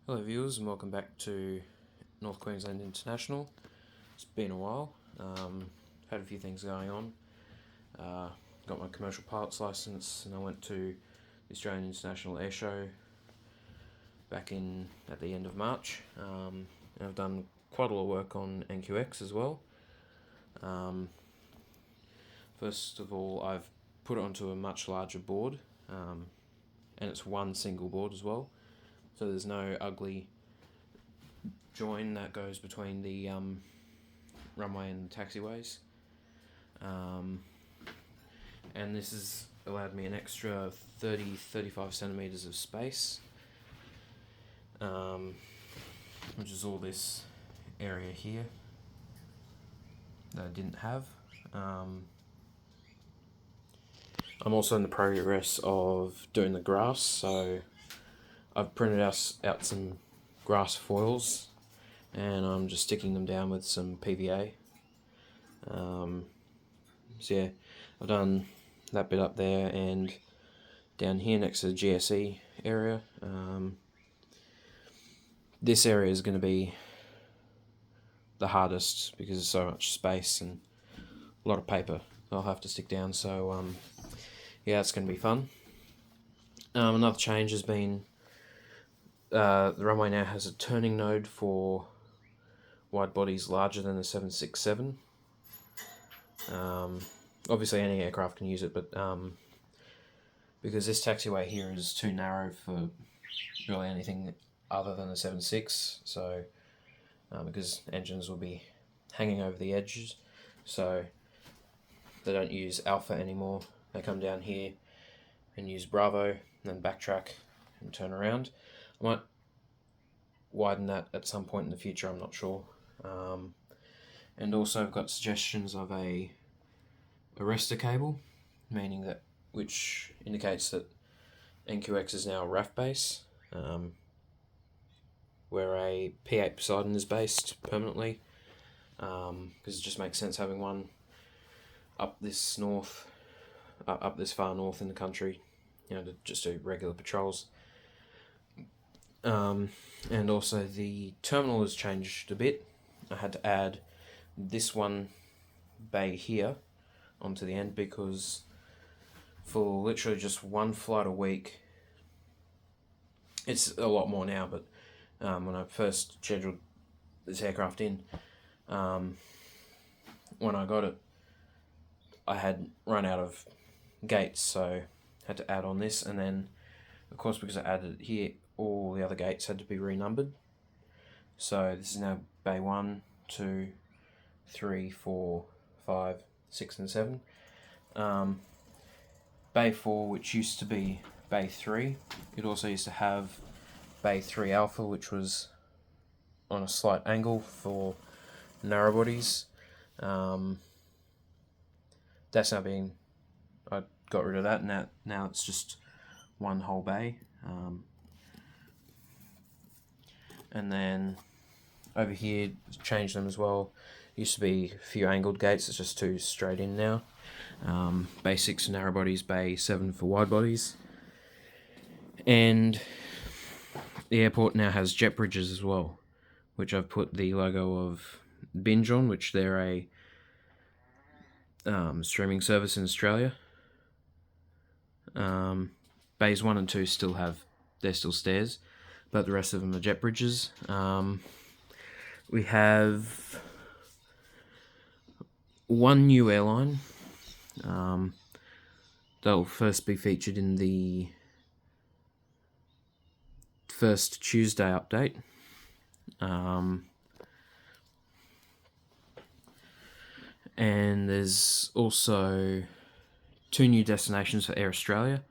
Hello viewers and welcome back to North Queensland International. It's been a while, had a few things going on. Got my commercial pilots license and I went to the Australian International Air Show back at the end of March. And I've done quite a lot of work on NQX as well. First of all, I've put it onto a much larger board, and it's one single board as well. So there's no ugly join that goes between the runway and the taxiways. And this has allowed me an extra 30-35 centimeters of space, which is all this area here that I didn't have. I'm also in the progress of doing the grass, so I've printed out some grass foils and I'm just sticking them down with some PVA. So yeah, I've done that bit up there and down here next to the GSE area. This area is going to be the hardest because there's so much space and a lot of paper I'll have to stick down, so yeah, it's going to be fun. Another change has been the runway now has a turning node for wide bodies larger than the 767. Obviously any aircraft can use it, but because this taxiway here is too narrow for really anything other than the 76, so because engines will be hanging over the edges, so they don't use Alpha anymore. They come down here and use Bravo and then backtrack and turn around. I might widen that at some point in the future, I'm not sure. And also I've got suggestions of a arrestor cable, which indicates that NQX is now a RAF base, where a P8 Poseidon is based permanently, because it just makes sense having one up this far north in the country, to just do regular patrols. And also the terminal has changed a bit. I had to add this one bay here onto the end because for literally just one flight a week, it's a lot more now, but when I first scheduled this aircraft in, when I got it, I had run out of gates, so I had to add on this, and then of course because I added it here, all the other gates had to be renumbered. So this is now bay 1, 2, 3, 4, 5, 6 and 7. Bay 4, which used to be bay 3, it also used to have bay 3 alpha, which was on a slight angle for narrow bodies. That's now I got rid of that, and now it's just one whole bay. And then over here, changed them as well. Used to be a few angled gates, it's just 2 straight in now. Bay 6 for narrow bodies, bay 7 for wide bodies. And the airport now has jet bridges as well, which I've put the logo of Binge on, which they're a streaming service in Australia. Bays 1 and 2 they're still stairs, but the rest of them are jet bridges. We have one new airline. They'll first be featured in the first Tuesday update. And there's also 2 new destinations for Air Australia.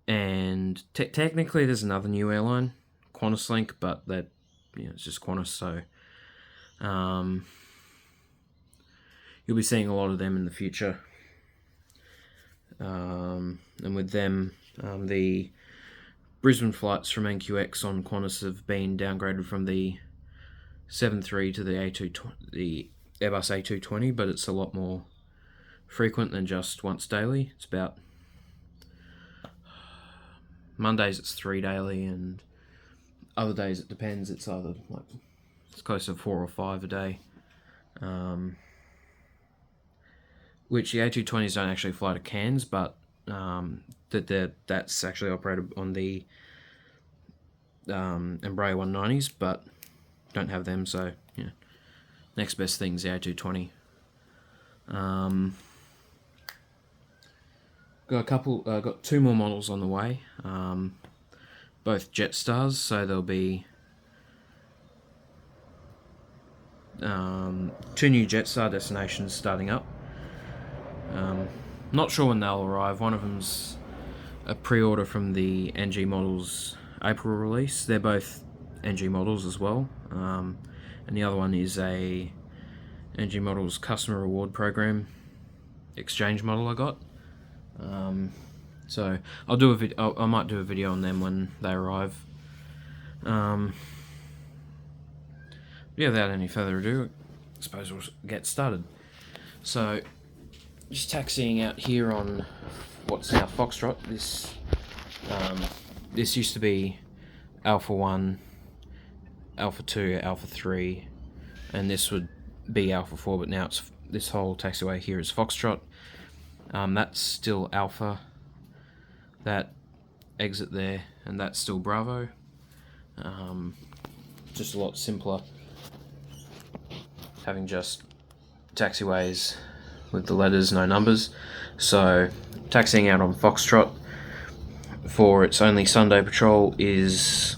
And technically there's another new airline, QantasLink, but it's just Qantas, so you'll be seeing a lot of them in the future. And with them, the Brisbane flights from NQX on Qantas have been downgraded from the 7.3 to the Airbus A220, but it's a lot more frequent than just once daily. It's about Mondays it's 3 daily, and other days it depends. It's either like it's close to 4 or 5 a day. Which the A220s don't actually fly to Cairns, but that's actually operated on the Embraer 190s, but don't have them, so yeah. Next best thing is the A220. Got 2 more models on the way, both Jetstars, so there'll be 2 new Jetstar destinations starting up. Not sure when they'll arrive. One of them's a pre-order from the NG Models April release. They're both NG Models as well, and the other one is a NG Models Customer Reward Program exchange model I got. So I'll do I might do a video on them when they arrive. Yeah, without any further ado, I suppose we'll get started. So, just taxiing out here on what's now Foxtrot. This used to be Alpha 1, Alpha 2, Alpha 3, and this would be Alpha 4, but now it's this whole taxiway here is Foxtrot. That's still Alpha, that exit there, and that's still Bravo. Just a lot simpler, having just taxiways with the letters, no numbers. So taxiing out on Foxtrot for its only Sunday patrol is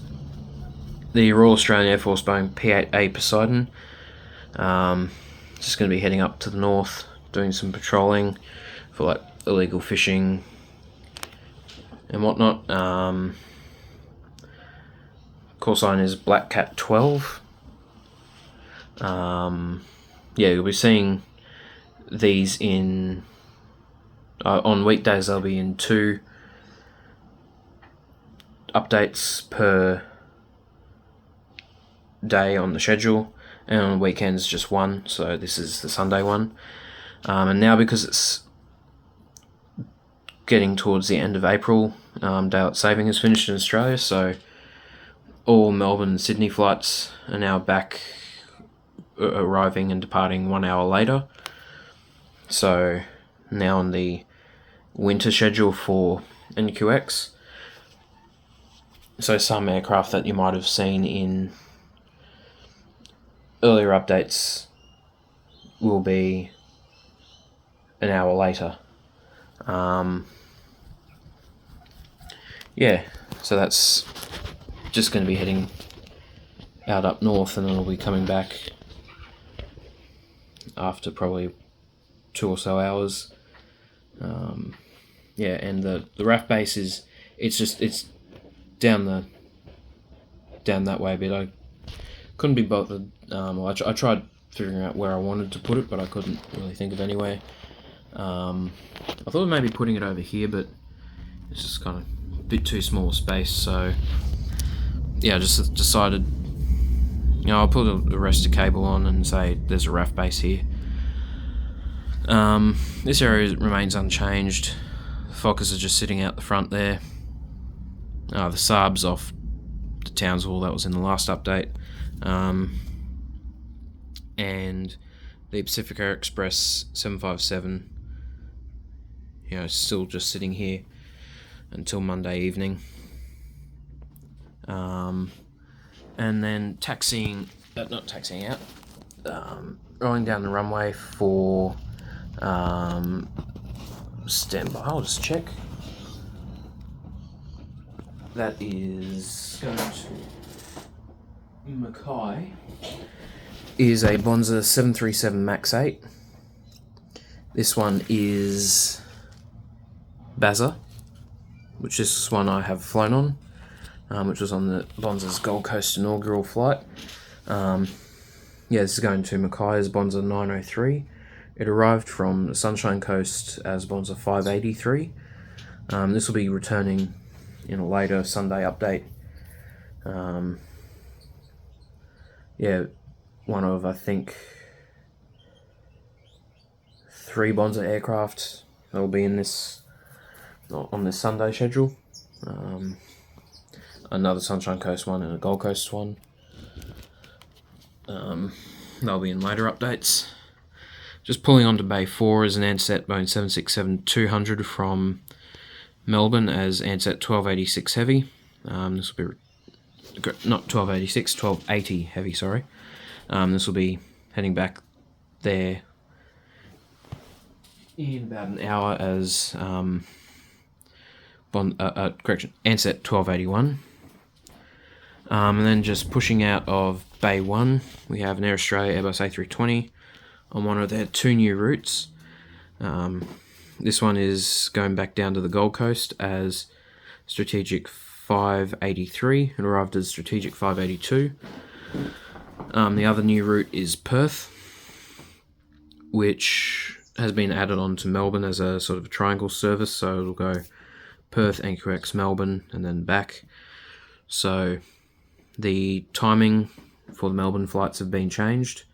the Royal Australian Air Force Boeing P-8A Poseidon. Just going to be heading up to the north, doing some patrolling for like illegal fishing and whatnot. Call sign is Black Cat 12. Yeah, you'll be seeing these in on weekdays. They'll be in 2 updates per day on the schedule, and on weekends just 1. So this is the Sunday one, and now because it's getting towards the end of April, daylight saving is finished in Australia, so all Melbourne and Sydney flights are now back, arriving and departing 1 hour later. So now on the winter schedule for NQX. So some aircraft that you might have seen in earlier updates will be an hour later. Yeah, so that's just going to be heading out up north, and then we'll be coming back after probably 2 or so hours. Yeah, and the RAF base is it's down that way a bit. I couldn't be bothered. I tried figuring out where I wanted to put it, but I couldn't really think of anywhere. I thought maybe putting it over here, but it's just kind of a bit too small a space. So yeah, I just decided, I'll put a arrestor cable on and say there's a RAF base here. This area remains unchanged. Fokkers are just sitting out the front there. The Saab's off to Townsville, that was in the last update. And the Pacific Air Express 757, still just sitting here until Monday evening. And then rolling down the runway for standby. I'll just check. That is going to Mackay. Is a Bonza 737 MAX 8. This one is Bonza, which is one I have flown on, which was on the Bonza's Gold Coast inaugural flight. This is going to Mackay as Bonza 903. It arrived from the Sunshine Coast as Bonza 583. This will be returning in a later Sunday update. One of, I think, 3 Bonza aircraft that will be in on this Sunday schedule. another Sunshine Coast one, and a Gold Coast one. They'll be in later updates. Just pulling onto Bay 4 is an Ansett Boeing 767-200 from Melbourne as Ansett 1286 Heavy. This will be not 1286, 1280 Heavy, sorry. This will be heading back there in about an hour as Ansett 1281. And then just pushing out of Bay 1, we have an Air Australia Airbus A320 on one of their 2 new routes. This one is going back down to the Gold Coast as Strategic 583. It arrived as Strategic 582. The other new route is Perth, which has been added on to Melbourne as a sort of a triangle service, so it'll go Perth, NQX, Melbourne, and then back. So the timing for the Melbourne flights have been changed.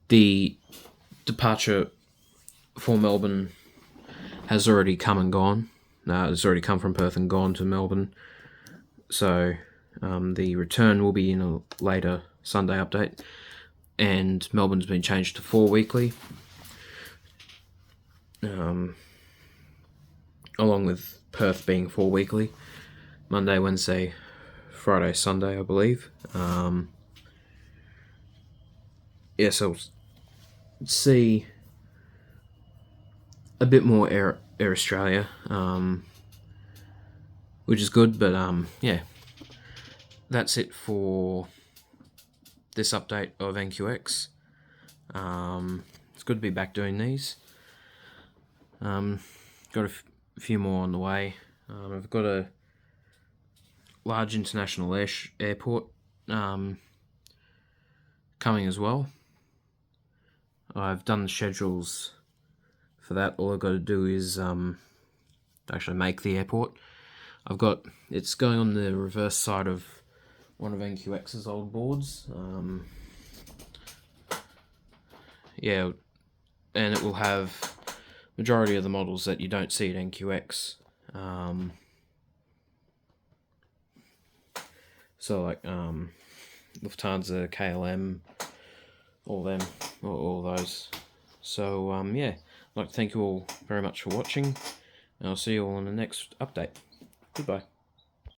The departure for Melbourne has already come and gone. It's already come from Perth and gone to Melbourne. So the return will be in a later Sunday update. And Melbourne's been changed to 4 weekly. Along with Perth being 4 weekly. Monday, Wednesday, Friday, Sunday, I believe. So see a bit more Air Australia, which is good, but yeah, that's it for this update of NQX. It's good to be back doing these. Got a few more on the way. I've got a large international airport coming as well. I've done the schedules for that. All I've got to do is actually make the airport. It's going on the reverse side of one of NQX's old boards. Yeah, and it will have majority of the models that you don't see at NQX. So like Lufthansa, KLM, all those. So yeah, I'd like to thank you all very much for watching, and I'll see you all in the next update. Goodbye.